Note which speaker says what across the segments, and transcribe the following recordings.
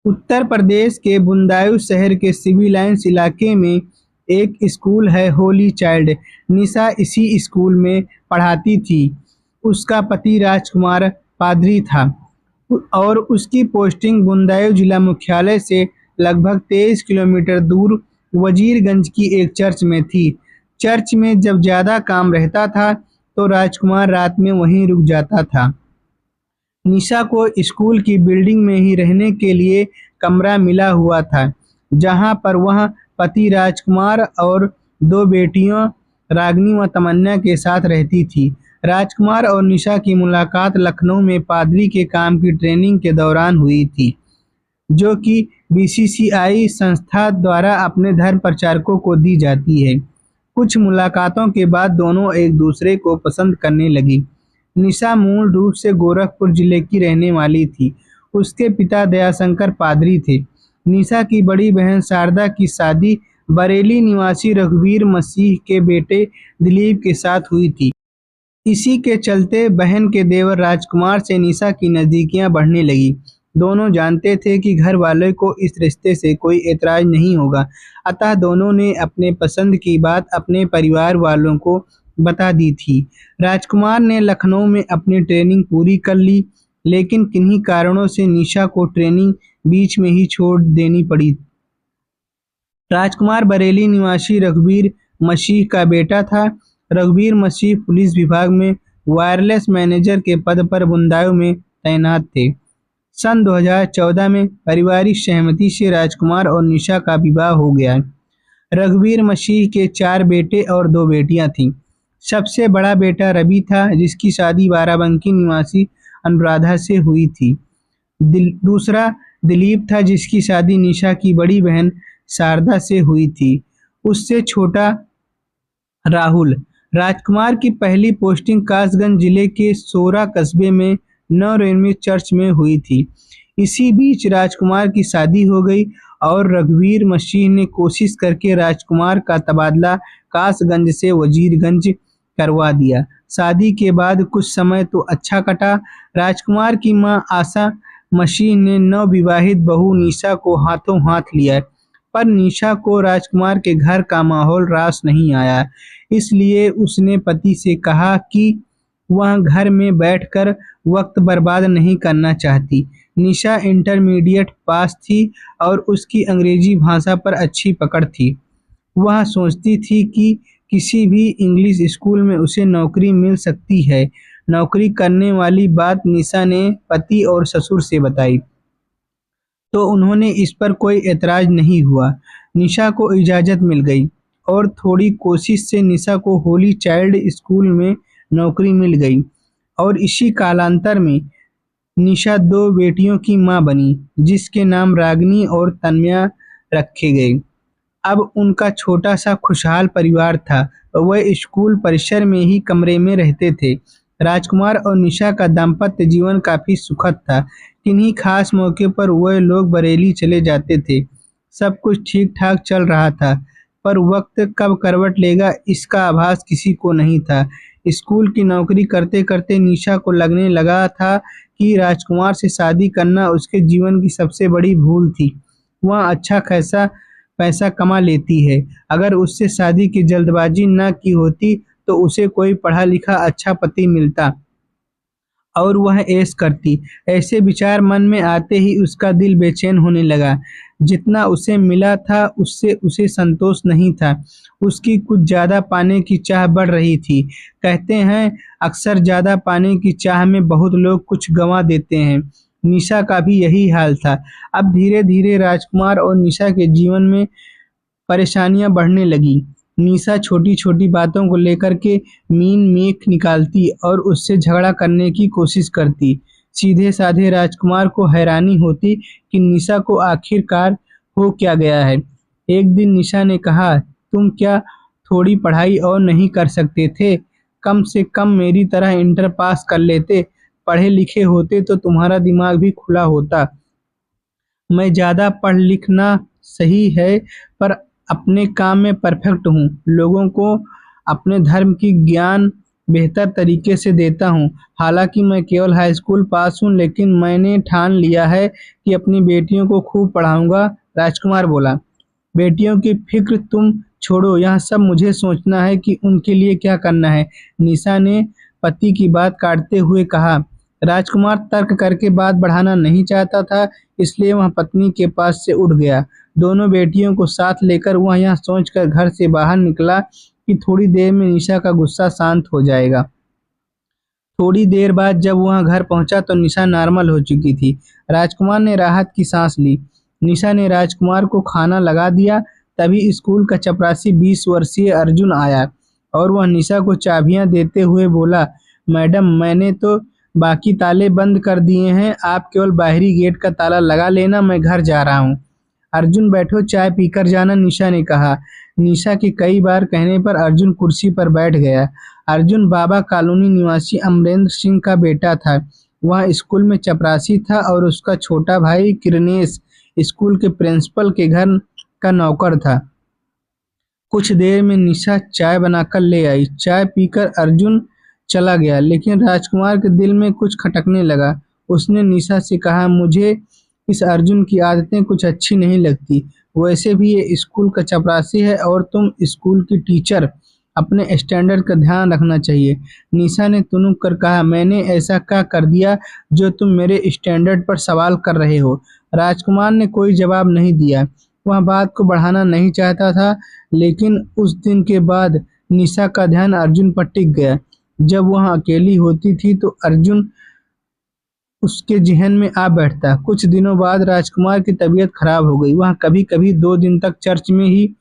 Speaker 1: उत्तर प्रदेश के बुंदायूं शहर के सिविल लाइंस इलाके में एक स्कूल है होली चाइल्ड। निशा इसी स्कूल में पढ़ाती थी। उसका पति राजकुमार पादरी था और उसकी पोस्टिंग बुंदायूं जिला मुख्यालय से लगभग 23 किलोमीटर दूर वजीरगंज की एक चर्च में थी। चर्च में जब ज़्यादा काम रहता था तो राजकुमार रात में वहीं रुक जाता था। निशा को स्कूल की बिल्डिंग में ही रहने के लिए कमरा मिला हुआ था, जहां पर वह पति राजकुमार और दो बेटियों रागिनी व तमन्ना के साथ रहती थी। राजकुमार और निशा की मुलाकात लखनऊ में पादरी के काम की ट्रेनिंग के दौरान हुई थी, जो कि बीसीसीआई संस्था द्वारा अपने धर्म प्रचारकों को दी जाती है। कुछ मुलाकातों के बाद दोनों एक दूसरे को पसंद करने लगी। निशा मूल रूप से गोरखपुर जिले की रहने वाली थी। उसके पिता दयाशंकर पादरी थे। निशा की बड़ी बहन शारदा की शादी बरेली निवासी रघुवीर मसीह के बेटे दिलीप के साथ हुई थी। इसी के चलते बहन के देवर राजकुमार से निशा की नज़दीकियां बढ़ने लगी। दोनों जानते थे कि घर वालों को इस रिश्ते से कोई ऐतराज नहीं होगा, अतः दोनों ने अपने पसंद की बात अपने परिवार वालों को बता दी थी। राजकुमार ने लखनऊ में अपनी ट्रेनिंग पूरी कर ली, लेकिन किन्हीं कारणों से निशा को ट्रेनिंग बीच में ही छोड़ देनी पड़ी। राजकुमार बरेली निवासी रघुवीर मसीह का बेटा था। रघुवीर मसीह पुलिस विभाग में वायरलेस मैनेजर के पद पर बुंदायूं में तैनात थे। सन 2014 में पारिवारिक सहमति से राजकुमार और निशा का विवाह हो गया। रघुवीर मसीह के 4 बेटे और 2 बेटियां थीं। सबसे बड़ा बेटा रवि था, जिसकी शादी बाराबंकी निवासी अनुराधा से हुई थी। दूसरा दिलीप था, जिसकी शादी निशा की बड़ी बहन शारदा से हुई थी। उससे छोटा राहुल। राजकुमार की पहली पोस्टिंग कासगंज जिले के सोरा कस्बे में नवनिर्मित चर्च में हुई थी। इसी बीच राजकुमार की शादी हो गई और रघुवीर मसीह ने कोशिश करके राजकुमार का तबादला कासगंज से वजीरगंज करवा दिया। शादी के बाद कुछ समय तो अच्छा कटा। राजकुमार की मां आशा मसीह ने नवविवाहित बहू निशा को हाथों हाथ लिया, पर निशा को राजकुमार के घर का माहौल रास नहीं आया। इसलिए उसने पति से कहा कि वह घर में बैठकर वक्त बर्बाद नहीं करना चाहती। निशा इंटरमीडिएट पास थी और उसकी अंग्रेजी भाषा पर अच्छी पकड़ थी। वह सोचती थी कि किसी भी इंग्लिश स्कूल में उसे नौकरी मिल सकती है। नौकरी करने वाली बात निशा ने पति और ससुर से बताई, तो उन्होंने इस पर कोई ऐतराज नहीं हुआ। निशा को इजाज़त मिल गई और थोड़ी कोशिश से निशा को होली चाइल्ड स्कूल में नौकरी मिल गई और इसी कालांतर में निशा 2 बेटियों की मां बनी, जिसके नाम रागिनी और तन्मया रखे गए। अब उनका छोटा-सा खुशहाल परिवार था। वह स्कूल परिसर में ही कमरे में रहते थे। राजकुमार और निशा का दाम्पत्य जीवन काफ़ी सुखद था। किन्हीं खास मौके पर वह लोग बरेली चले जाते थे। सब कुछ ठीक-ठाक चल रहा था, पर वक्त कब करवट लेगा इसका आभास किसी को नहीं था। स्कूल की नौकरी करते-करते निशा को लगने लगा था कि राजकुमार से शादी करना उसके जीवन की सबसे बड़ी भूल थी। वह अच्छा खासा पैसा कमा लेती है। अगर उससे शादी की जल्दबाजी न की होती तो उसे कोई पढ़ा-लिखा अच्छा पति मिलता और वह ऐश करती। ऐसे विचार मन में आते ही उसका दिल बेचैन होने लगा। जितना उसे मिला था उससे उसे संतोष नहीं था। उसकी कुछ ज़्यादा पाने की चाह बढ़ रही थी। कहते हैं अक्सर ज़्यादा पाने की चाह में बहुत लोग कुछ गँवा देते हैं। निशा का भी यही हाल था। अब धीरे-धीरे राजकुमार और निशा के जीवन में परेशानियां बढ़ने लगी। निशा छोटी-छोटी बातों को लेकर के मीन मेख निकालती और उससे झगड़ा करने की कोशिश करती। सीधे-साधे राजकुमार को हैरानी होती कि निशा को आखिरकार हो क्या गया है। एक दिन निशा ने कहा, तुम क्या थोड़ी पढ़ाई और नहीं कर सकते थे? कम से कम मेरी तरह इंटर पास कर लेते। पढ़े लिखे होते तो तुम्हारा दिमाग भी खुला होता। मैं ज़्यादा पढ़ लिखना सही है, पर अपने काम में परफेक्ट हूँ। लोगों को अपने धर्म की ज्ञान बेहतर तरीके से देता हूँ। हालांकि मैं केवल हाई स्कूल पास हूँ, लेकिन मैंने ठान लिया है कि अपनी बेटियों को खूब पढ़ाऊंगा, राजकुमार बोला। बेटियों की फिक्र तुम छोड़ो, यह सब मुझे सोचना है कि उनके लिए क्या करना है, निशा ने पति की बात काटते हुए कहा। राजकुमार तर्क करके बात बढ़ाना नहीं चाहता था, इसलिए वह पत्नी के पास से उठ गया। दोनों बेटियों को साथ लेकर वह यह सोचकर घर से बाहर निकला कि थोड़ी देर में निशा का गुस्सा शांत हो जाएगा। थोड़ी देर बाद जब वह घर पहुंचा तो निशा नॉर्मल हो चुकी थी। राजकुमार ने राहत की सांस ली। निशा ने राजकुमार को खाना लगा दिया। तभी स्कूल का चपरासी 20 वर्षीय अर्जुन आया और वह निशा को चाबियां देते हुए बोला, मैडम, मैंने तो बाकी ताले बंद कर दिए हैं, आप केवल बाहरी गेट का ताला लगा लेना, मैं घर जा रहा हूँ। अर्जुन, बैठो, चाय पीकर जाना, निशा ने कहा। निशा के कई बार कहने पर अर्जुन कुर्सी पर बैठ गया। अर्जुन बाबा कॉलोनी निवासी अमरेंद्र सिंह का बेटा था। वह स्कूल में चपरासी था और उसका छोटा भाई किरणेश स्कूल के प्रिंसिपल के घर का नौकर था। कुछ देर में निशा चाय बनाकर ले आई। चाय पीकर अर्जुन चला गया, लेकिन राजकुमार के दिल में कुछ खटकने लगा। उसने निशा से कहा, मुझे इस अर्जुन की आदतें कुछ अच्छी नहीं लगती। वैसे भी ये स्कूल का चपरासी है और तुम स्कूल की टीचर, अपने स्टैंडर्ड का ध्यान रखना चाहिए। निशा ने तुनक कर कहा, मैंने ऐसा क्या कर दिया जो तुम मेरे स्टैंडर्ड पर सवाल कर रहे हो? राजकुमार ने कोई जवाब नहीं दिया। वह बात को बढ़ाना नहीं चाहता था, लेकिन उस दिन के बाद निशा का ध्यान अर्जुन पर टिक गया। जब वह अकेली होती थी तो अर्जुन उसके ज़हन में आ बैठता। कुछ दिनों बाद राजकुमार की तबीयत खराब हो गई। वह कभी-कभी 2 दिन तक चर्च में ही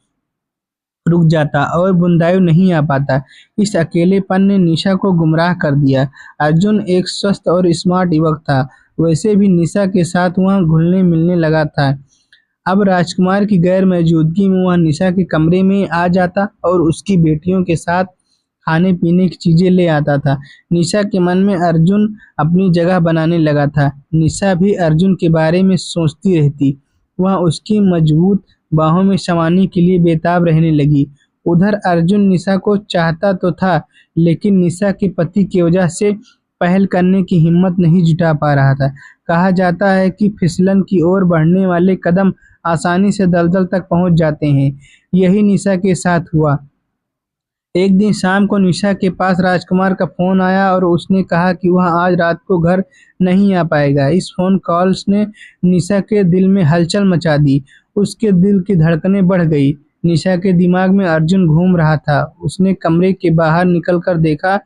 Speaker 1: रुक जाता और बदायूं नहीं आ पाता। इस अकेलेपन ने निशा को गुमराह कर दिया। अर्जुन एक स्वस्थ और स्मार्ट युवक था, वैसे भी निशा के साथ वह घुलने-मिलने लगा था। अब राजकुमार की गैर मौजूदगी में वह निशा के कमरे में आ जाता और उसकी बेटियों के साथ खाने-पीने की चीज़ें ले आता था। निशा के मन में अर्जुन अपनी जगह बनाने लगा था। निशा भी अर्जुन के बारे में सोचती रहती। वह उसकी मजबूत बाहों में समाने के लिए बेताब रहने लगी। उधर अर्जुन निशा को चाहता तो था, लेकिन निशा के पति की वजह से पहल करने की हिम्मत नहीं जुटा पा रहा था। कहा जाता है कि फिसलन की ओर बढ़ने वाले कदम आसानी से दलदल तक पहुंच जाते हैं। यही निशा के साथ हुआ। एक दिन शाम को निशा के पास राजकुमार का फ़ोन आया और उसने कहा कि वह आज रात को घर नहीं आ पाएगा। इस फ़ोन कॉल्स ने निशा के दिल में हलचल मचा दी। उसके दिल की धड़कनें बढ़ गई। निशा के दिमाग में अर्जुन घूम रहा था। उसने कमरे के बाहर निकलकर देखा।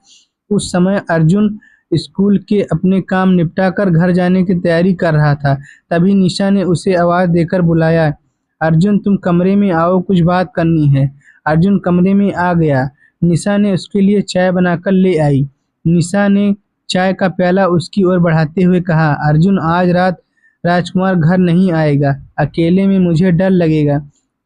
Speaker 1: उस समय अर्जुन स्कूल के अपने काम निपटाकर घर जाने की तैयारी कर रहा था। तभी निशा ने उसे आवाज़ देकर बुलाया, अर्जुन, तुम कमरे में आओ, कुछ बात करनी है। अर्जुन कमरे में आ गया। निशा ने उसके लिए चाय बनाकर ले आई। निशा ने चाय का प्याला उसकी ओर बढ़ाते हुए कहा, अर्जुन, आज रात राजकुमार घर नहीं आएगा। अकेले में मुझे डर लगेगा।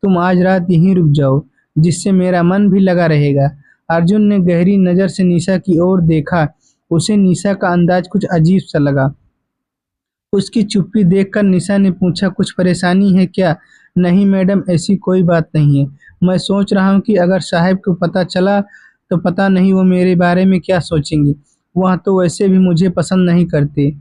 Speaker 1: तुम आज रात यहीं रुक जाओ, जिससे मेरा मन भी लगा रहेगा। अर्जुन ने गहरी नज़र से निशा की ओर देखा। उसे निशा का अंदाज कुछ अजीब सा लगा। उसकी चुप्पी देखकर निशा ने पूछा, कुछ परेशानी है क्या? नहीं मैडम, ऐसी कोई बात नहीं है। मैं सोच रहा हूँ कि अगर साहब को पता चला तो पता नहीं वो मेरे बारे में क्या सोचेंगे। वह तो वैसे भी मुझे पसंद नहीं करते।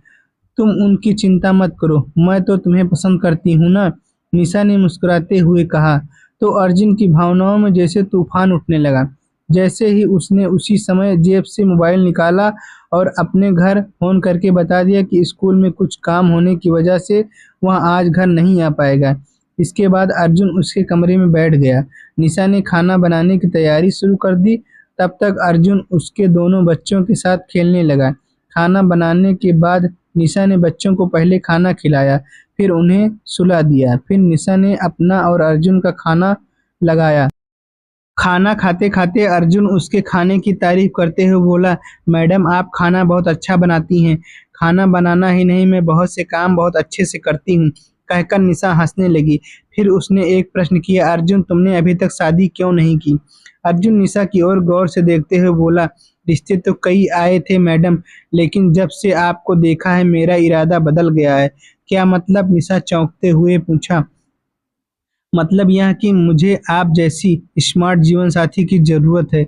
Speaker 1: तुम उनकी चिंता मत करो, मैं तो तुम्हें पसंद करती हूँ ना, निशा ने मुस्कुराते हुए कहा। तो अर्जुन की भावनाओं में जैसे तूफान उठने लगा। जैसे ही उसने उसी समय जेब से मोबाइल निकाला और अपने घर फ़ोन करके बता दिया कि स्कूल में कुछ काम होने की वजह से वह आज घर नहीं आ पाएगा। इसके बाद अर्जुन उसके कमरे में बैठ गया। निशा ने खाना बनाने की तैयारी शुरू कर दी। तब तक अर्जुन उसके दोनों बच्चों के साथ खेलने लगा। खाना बनाने के बाद निशा ने बच्चों को पहले खाना खिलाया, फिर उन्हें सुला दिया। फिर निशा ने अपना और अर्जुन का खाना लगाया। खाना खाते-खाते अर्जुन उसके खाने की तारीफ़ करते हुए बोला, मैडम, आप खाना बहुत अच्छा बनाती हैं। खाना बनाना ही नहीं, मैं बहुत से काम बहुत अच्छे से करती हूँ, कहकर निशा हँसने लगी। फिर उसने एक प्रश्न किया, अर्जुन, तुमने अभी तक शादी क्यों नहीं की? अर्जुन निशा की ओर गौर से देखते हुए बोला, रिश्ते तो कई आए थे मैडम, लेकिन जब से आपको देखा है मेरा इरादा बदल गया है। क्या मतलब? निशा चौंकते हुए पूछा। मतलब यह कि मुझे आप जैसी स्मार्ट जीवन साथी की ज़रूरत है।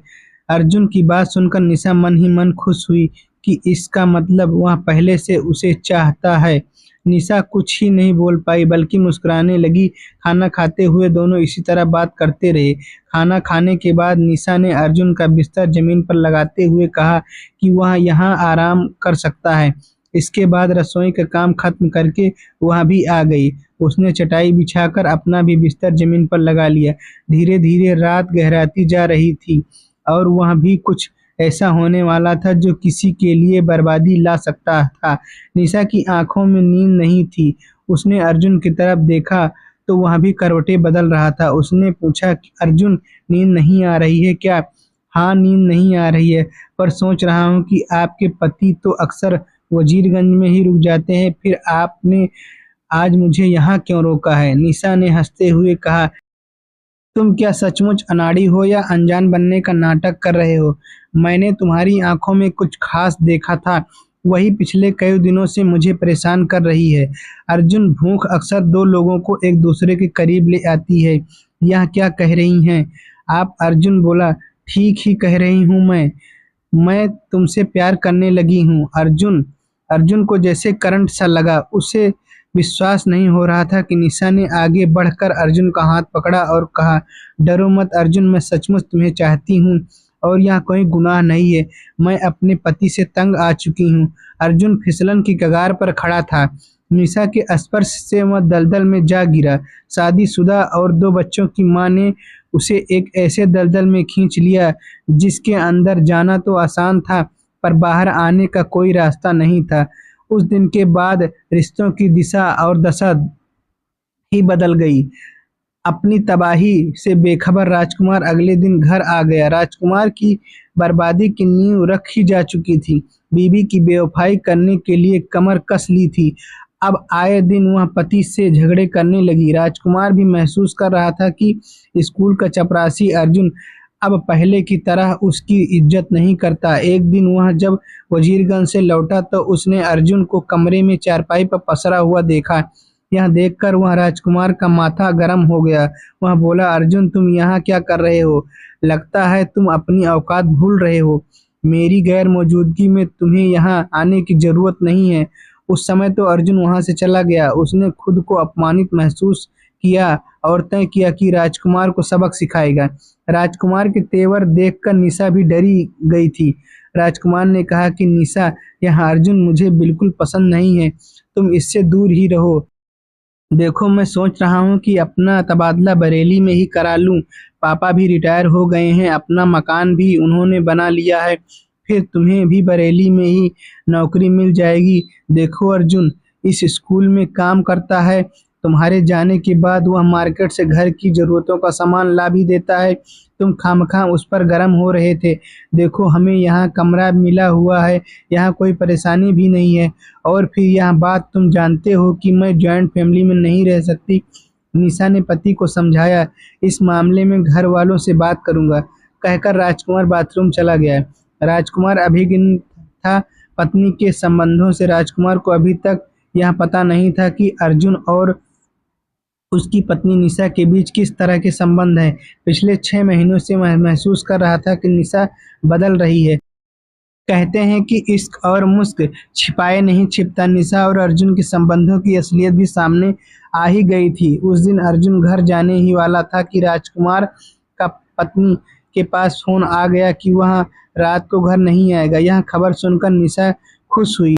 Speaker 1: अर्जुन की बात सुनकर निशा मन ही मन खुश हुई कि इसका मतलब वह पहले से उसे चाहता है। निशा कुछ ही नहीं बोल पाई बल्कि मुस्कुराने लगी। खाना खाते हुए दोनों इसी तरह बात करते रहे। खाना खाने के बाद निशा ने अर्जुन का बिस्तर जमीन पर लगाते हुए कहा कि वह यहाँ आराम कर सकता है। इसके बाद रसोई का काम खत्म करके वह भी आ गई। उसने चटाई बिछाकर अपना भी बिस्तर जमीन पर लगा लिया। धीरे धीरे रात गहराती जा रही थी और वह भी कुछ ऐसा होने वाला था जो किसी के लिए बर्बादी ला सकता था। निशा की आंखों में नींद नहीं थी। उसने अर्जुन की तरफ देखा तो वह भी करवटें बदल रहा था। उसने पूछा कि अर्जुन, नींद नहीं आ रही है क्या? हाँ, नींद नहीं आ रही है, पर सोच रहा हूँ कि आपके पति तो अक्सर वजीरगंज में ही रुक जाते हैं, फिर आपने आज मुझे यहाँ क्यों रोका है? निशा ने हंसते हुए कहा, तुम क्या सचमुच अनाड़ी हो या अनजान बनने का नाटक कर रहे हो? मैंने तुम्हारी आंखों में कुछ खास देखा था, वही पिछले कई दिनों से मुझे परेशान कर रही है। अर्जुन, भूख अक्सर दो लोगों को एक दूसरे के करीब ले आती है। यह क्या कह रही हैं आप? अर्जुन बोला, ठीक ही कह रही हूँ मैं तुमसे प्यार करने लगी हूँ। अर्जुन अर्जुन को जैसे करंट सा लगा। उसे विश्वास नहीं हो रहा था कि निशा ने आगे बढ़कर अर्जुन का हाथ पकड़ा और कहा, डरो मत अर्जुन, मैं सचमुच तुम्हें चाहती हूँ और यह कोई गुनाह नहीं है। मैं अपने पति से तंग आ चुकी हूँ। अर्जुन फिसलन की कगार पर खड़ा था। निशा के स्पर्श से वह दलदल में जा गिरा। शादीशुदा और दो बच्चों की मां ने उसे एक ऐसे दलदल में खींच लिया जिसके अंदर जाना तो आसान था, पर बाहर आने का कोई रास्ता नहीं था। उस दिन के बाद रिश्तों की दिशा और दशा ही बदल गई। अपनी तबाही से बेखबर राजकुमार अगले दिन घर आ गया। राजकुमार की बर्बादी की नींव रखी जा चुकी थी। बीवी की बेवफाई करने के लिए कमर कस ली थी। अब आए दिन वह पति से झगड़े करने लगी। राजकुमार भी महसूस कर रहा था कि स्कूल का चपरासी अर्जुन अब पहले की तरह उसकी इज्जत नहीं करता। एक दिन वह जब वजीरगंज से लौटा तो उसने अर्जुन को कमरे में चारपाई पर पसरा हुआ देखा। यह देखकर वह राजकुमार का माथा गर्म हो गया। वह बोला, अर्जुन, तुम यहाँ क्या कर रहे हो? लगता है तुम अपनी औकात भूल रहे हो। मेरी गैर मौजूदगी में तुम्हें यहाँ आने की जरूरत नहीं है। उस समय तो अर्जुन वहां से चला गया। उसने खुद को अपमानित महसूस किया और तय किया कि राजकुमार को सबक सिखाएगा। राजकुमार के तेवर देखकर निशा भी डरी गई थी। राजकुमार ने कहा कि निशा, यह अर्जुन मुझे बिल्कुल पसंद नहीं है, तुम इससे दूर ही रहो। देखो, मैं सोच रहा हूँ कि अपना तबादला बरेली में ही करा लूँ। पापा भी रिटायर हो गए हैं, अपना मकान भी उन्होंने बना लिया है, फिर तुम्हें भी बरेली में ही नौकरी मिल जाएगी। देखो अर्जुन इस स्कूल में काम करता है, तुम्हारे जाने के बाद वह मार्केट से घर की ज़रूरतों का सामान ला भी देता है। तुम खामखा उस पर गर्म हो रहे थे। देखो, हमें यहाँ कमरा मिला हुआ है, यहाँ कोई परेशानी भी नहीं है। और फिर यह बात तुम जानते हो कि मैं जॉइंट फैमिली में नहीं रह सकती। निशा ने पति को समझाया, इस मामले में घर वालों से बात करूंगा, कहकर राजकुमार बाथरूम चला गया। राजकुमार अभिज्ञ था। पत्नी के संबंधों से राजकुमार को अभी तक यह पता नहीं था कि अर्जुन और उसकी पत्नी निशा के बीच किस तरह के संबंध हैं। पिछले 6 महीनों से वह महसूस कर रहा था कि निशा बदल रही है। कहते हैं कि इश्क और मुश्क छिपाए नहीं छिपता। निशा और अर्जुन के संबंधों की असलियत भी सामने आ ही गई थी। उस दिन अर्जुन घर जाने ही वाला था कि राजकुमार का पत्नी के पास फोन आ गया कि वह रात को घर नहीं आएगा। यह खबर सुनकर निशा खुश हुई।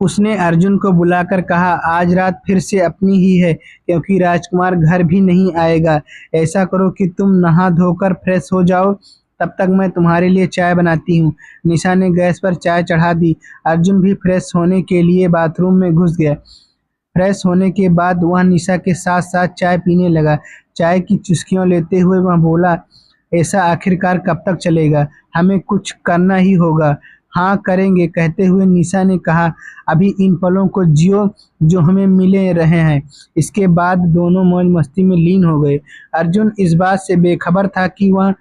Speaker 1: उसने अर्जुन को बुलाकर कहा, आज रात फिर से अपनी ही है, क्योंकि राजकुमार घर भी नहीं आएगा। ऐसा करो कि तुम नहा धोकर फ्रेश हो जाओ, तब तक मैं तुम्हारे लिए चाय बनाती हूँ। निशा ने गैस पर चाय चढ़ा दी। अर्जुन भी फ्रेश होने के लिए बाथरूम में घुस गया। फ्रेश होने के बाद वह निशा के साथ साथ चाय पीने लगा। चाय की चुस्कियां लेते हुए वह बोला, ऐसा आखिरकार कब तक चलेगा? हमें कुछ करना ही होगा। हाँ करेंगे, कहते हुए निशा ने कहा, अभी इन पलों को जियो जो हमें मिले रहे हैं। इसके बाद दोनों मौज मस्ती में लीन हो गए। अर्जुन इस बात से बेखबर था कि वह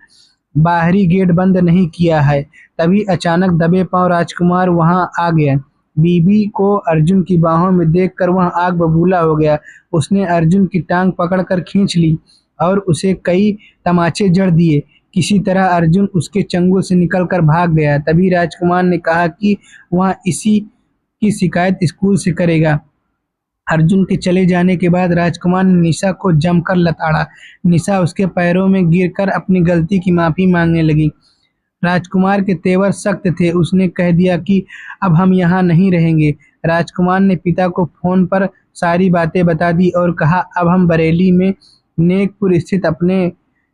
Speaker 1: बाहरी गेट बंद नहीं किया है। तभी अचानक दबे पांव राजकुमार वहां आ गया। बीबी को अर्जुन की बाहों में देखकर वह आग बबूला हो गया। उसने अर्जुन की टांग पकड़कर खींच ली और उसे कई तमाचे जड़ दिए। किसी तरह अर्जुन उसके चंगुल से निकलकर भाग गया। तभी राजकुमार ने कहा कि वह इसी की शिकायत स्कूल से करेगा। अर्जुन के चले जाने के बाद राजकुमार ने निशा को जमकर लताड़ा। निशा उसके पैरों में गिरकर अपनी गलती की माफी मांगने लगी। राजकुमार के तेवर सख्त थे। उसने कह दिया कि अब हम यहाँ नहीं रहेंगे। राजकुमार ने पिता को फोन पर सारी बातें बता दी और कहा अब हम बरेली में नेकपुर स्थित अपने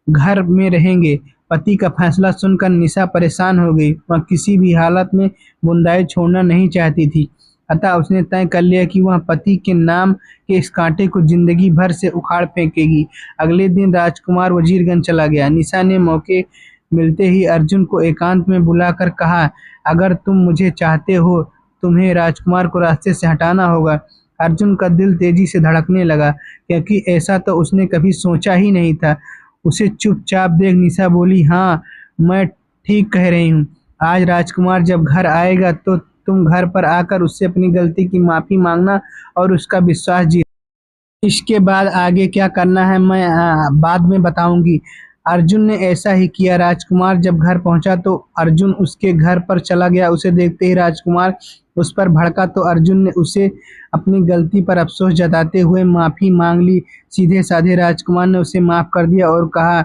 Speaker 1: घर में रहेंगे। पति का फैसला सुनकर निशा परेशान हो गई। वह किसी भी हालत में बुंदाई छोड़ना नहीं चाहती थी। अतः उसने तय कर लिया कि वह पति के नाम के इस कांटे को जिंदगी भर से उखाड़ फेंकेगी। अगले दिन राजकुमार वजीरगंज चला गया। निशा ने मौके मिलते ही अर्जुन को एकांत में बुलाकर कहा, अगर तुम मुझे चाहते हो तुम्हें राजकुमार को रास्ते से हटाना होगा। अर्जुन का दिल तेजी से धड़कने लगा, क्योंकि ऐसा तो उसने कभी सोचा ही नहीं था। उसे चुपचाप देख निशा बोली, हाँ मैं ठीक कह रही हूँ। आज राजकुमार जब घर आएगा तो तुम घर पर आकर उससे अपनी गलती की माफी मांगना और उसका विश्वास जीतना। इसके बाद आगे क्या करना है मैं बाद में बताऊंगी। अर्जुन ने ऐसा ही किया। राजकुमार जब घर पहुंचा तो अर्जुन उसके घर पर चला गया। उसे देखते ही राजकुमार उस पर भड़का तो अर्जुन ने उसे अपनी गलती पर अफसोस जताते हुए माफी मांग ली। सीधे साधे राजकुमार ने उसे माफ कर दिया और कहा,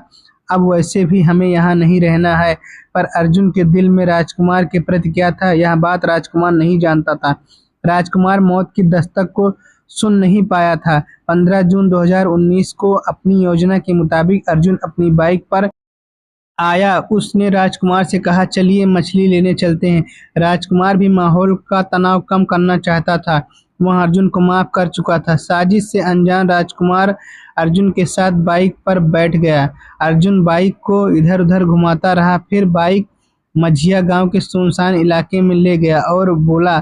Speaker 1: अब वैसे भी हमें यहाँ नहीं रहना है। पर अर्जुन के दिल में राजकुमार के प्रति क्या था, यह बात राजकुमार नहीं जानता था। राजकुमार मौत की दस्तक को सुन नहीं पाया था। 15 जून 2019 को अपनी योजना के मुताबिक अर्जुन अपनी बाइक पर आया। उसने राजकुमार से कहा, चलिए मछली लेने चलते हैं। राजकुमार भी माहौल का तनाव कम करना चाहता था। वह अर्जुन को माफ कर चुका था। साजिश से अनजान राजकुमार अर्जुन के साथ बाइक पर बैठ गया। अर्जुन बाइक को इधर उधर घुमाता रहा। फिर बाइक मझिया गांव के सुनसान इलाके में ले गया और बोला,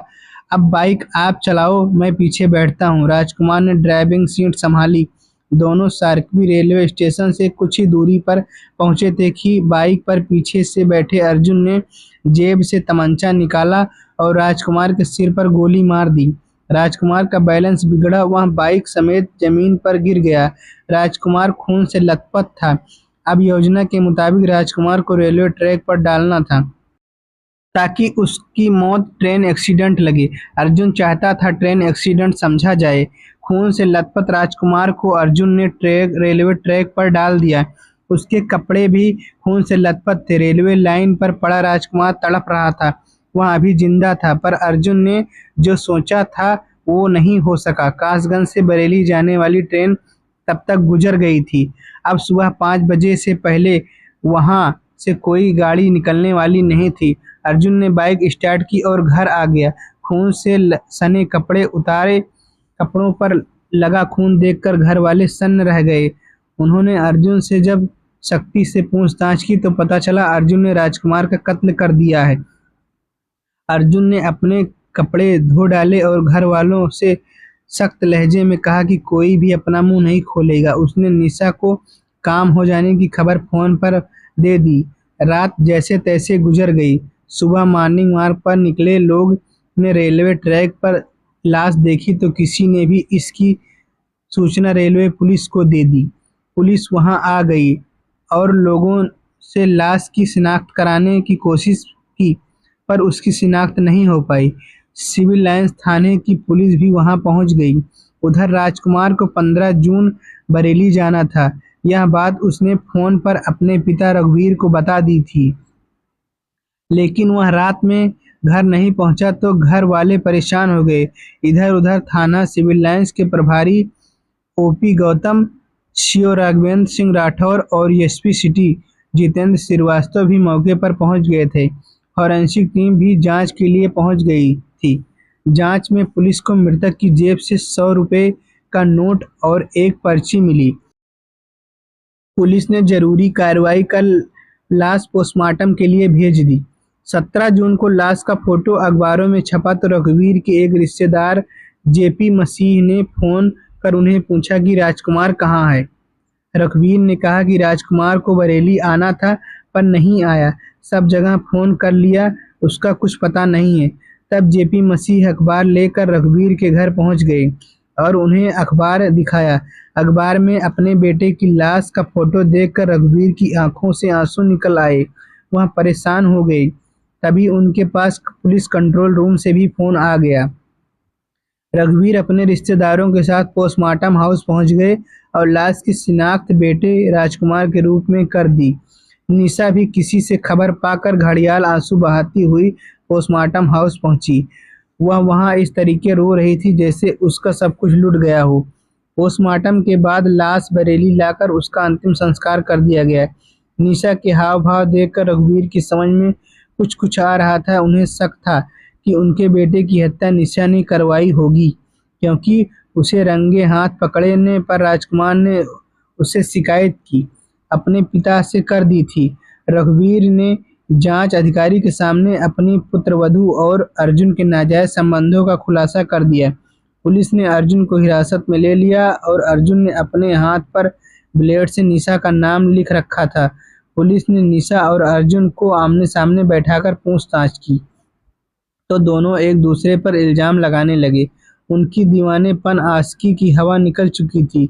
Speaker 1: अब बाइक आप चलाओ, मैं पीछे बैठता हूँ। राजकुमार ने ड्राइविंग सीट संभाली। दोनों सारकवी रेलवे स्टेशन से कुछ ही दूरी पर पहुंचे थे कि बाइक पर पीछे से बैठे अर्जुन ने जेब से तमंचा निकाला और राजकुमार के सिर पर गोली मार दी। राजकुमार का बैलेंस बिगड़ा, वह बाइक समेत जमीन पर गिर गया। राजकुमार खून से लथपथ था। अब योजना के मुताबिक राजकुमार को रेलवे ट्रैक पर डालना था ताकि उसकी मौत ट्रेन एक्सीडेंट लगे। अर्जुन चाहता था ट्रेन एक्सीडेंट समझा जाए। खून से लथपथ राजकुमार को अर्जुन ने रेलवे ट्रैक पर डाल दिया। उसके कपड़े भी खून से लथपथ थे। रेलवे लाइन पर पड़ा राजकुमार तड़प रहा था। वह अभी जिंदा था, पर अर्जुन ने जो सोचा था वो नहीं हो सका। कासगंज से बरेली जाने वाली ट्रेन तब तक गुजर गई थी। अब सुबह 5 बजे से पहले वहां से कोई गाड़ी निकलने वाली नहीं थी। अर्जुन ने बाइक स्टार्ट की और घर आ गया। खून से सने कपड़े उतारे। कपड़ों पर लगा खून देखकर घर वाले सन्न रह गए। उन्होंने अर्जुन से जब सख्ती से पूछताछ की तो पता चला अर्जुन ने राजकुमार का कत्ल कर दिया है। अर्जुन ने अपने कपड़े धो डाले और घर वालों से सख्त लहजे में कहा कि कोई भी अपना मुंह नहीं खोलेगा। उसने निशा को काम हो जाने की खबर फोन पर दे दी। रात जैसे तैसे गुजर गई। सुबह मॉर्निंग वॉक पर निकले लोग ने रेलवे ट्रैक पर लाश देखी तो किसी ने भी इसकी सूचना रेलवे पुलिस को दे दी। पुलिस वहां आ गई और लोगों से लाश की शिनाख्त कराने की कोशिश की, पर उसकी शिनाख्त नहीं हो पाई। सिविल लाइंस थाने की पुलिस भी वहां पहुंच गई। उधर राजकुमार को 15 जून बरेली जाना था। यह बात उसने फोन पर अपने पिता रघुवीर को बता दी थी, लेकिन वह रात में घर नहीं पहुंचा तो घर वाले परेशान हो गए। इधर उधर थाना सिविल लाइंस के प्रभारी ओपी गौतम, सीओ राघवेंद्र सिंह राठौर और एसपी सिटी जितेंद्र श्रीवास्तव भी मौके पर पहुंच गए थे। फॉरेंसिक टीम भी जांच के लिए पहुंच गई थी। जांच में पुलिस को मृतक की जेब से 100 रुपए का नोट और एक पर्ची मिली। पुलिस ने जरूरी कार्रवाई कर लाश पोस्टमार्टम के लिए भेज दी। 17 जून को लाश का फोटो अखबारों में छपा तो रघुवीर के एक रिश्तेदार जेपी मसीह ने फोन कर उन्हें पूछा कि राजकुमार कहाँ है। रघुवीर ने कहा कि राजकुमार को बरेली आना था पर नहीं आया। सब जगह फोन कर लिया, उसका कुछ पता नहीं है। तब जेपी मसीह अखबार लेकर रघुवीर के घर पहुंच गए और उन्हें अखबार दिखाया। अखबार में अपने बेटे की लाश का फोटो देखकर रघुवीर की आंखों से आंसू निकल आए। वह परेशान हो गई। तभी उनके पास पुलिस कंट्रोल रूम से भी फोन आ गया। रघुवीर अपने रिश्तेदारों के साथ पोस्टमार्टम हाउस पहुंच गए और लाश की शिनाख्त बेटे राजकुमार के रूप में कर दी। निशा भी किसी से खबर पाकर घड़ियाल आंसू बहाती हुई पोस्टमार्टम हाउस पहुंची। वह वहां इस तरीके रो रही थी जैसे उसका सब कुछ लुट गया हो। पोस्टमार्टम के बाद लाश बरेली लाकर उसका अंतिम संस्कार कर दिया गया। निशा के हाव भाव देखकर रघुवीर की समझ में कुछ कुछ आ रहा था। उन्हें शक था कि उनके बेटे की हत्या निशा ने करवाई होगी, क्योंकि उसे रंगे हाथ पकड़ने पर राजकुमार ने उससे शिकायत की अपने पिता से कर दी थी। रघुवीर ने जांच अधिकारी के सामने अपनी पुत्रवधू और अर्जुन के नाजायज संबंधों का खुलासा कर दिया। पुलिस ने अर्जुन को हिरासत में ले लिया और अर्जुन ने अपने हाथ पर ब्लेड से निशा का नाम लिख रखा था। पुलिस ने निशा और अर्जुन को आमने सामने बैठाकर पूछताछ की तो दोनों एक दूसरे पर इल्जाम लगाने लगे। उनकी दीवानेपन आशिकी की हवा निकल चुकी थी।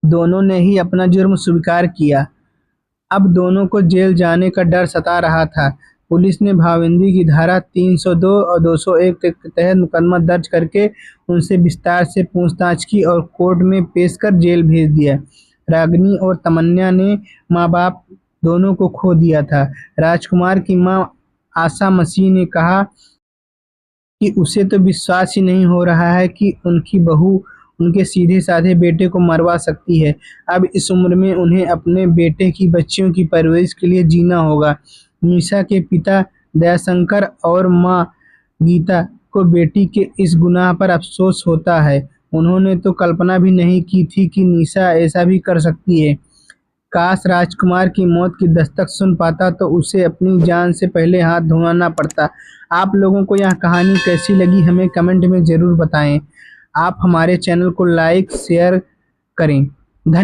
Speaker 1: दोनों ने ही अपना जुर्म स्वीकार किया। अब दोनों को जेल जाने का डर सता रहा था। पुलिस ने भाविंदी की धारा 302 और 201 के तहत मुकदमा दर्ज करके उनसे विस्तार से पूछताछ की और कोर्ट में पेश कर जेल भेज दिया। रागिनी और तमन्ना ने माँ बाप दोनों को खो दिया था। राजकुमार की माँ आशा मसीह ने कहा कि उसे तो विश्वास ही नहीं हो रहा है कि उनकी बहू उनके सीधे साधे बेटे को मरवा सकती है। अब इस उम्र में उन्हें अपने बेटे की बच्चियों की परवरिश के लिए जीना होगा। निशा के पिता दयाशंकर और माँ गीता को बेटी के इस गुनाह पर अफसोस होता है। उन्होंने तो कल्पना भी नहीं की थी कि निशा ऐसा भी कर सकती है। काश राजकुमार की मौत की दस्तक सुन पाता तो उसे अपनी जान से पहले हाथ धोना पड़ता। आप लोगों को यह कहानी कैसी लगी हमें कमेंट में ज़रूर बताएं। आप हमारे चैनल को लाइक शेयर करें।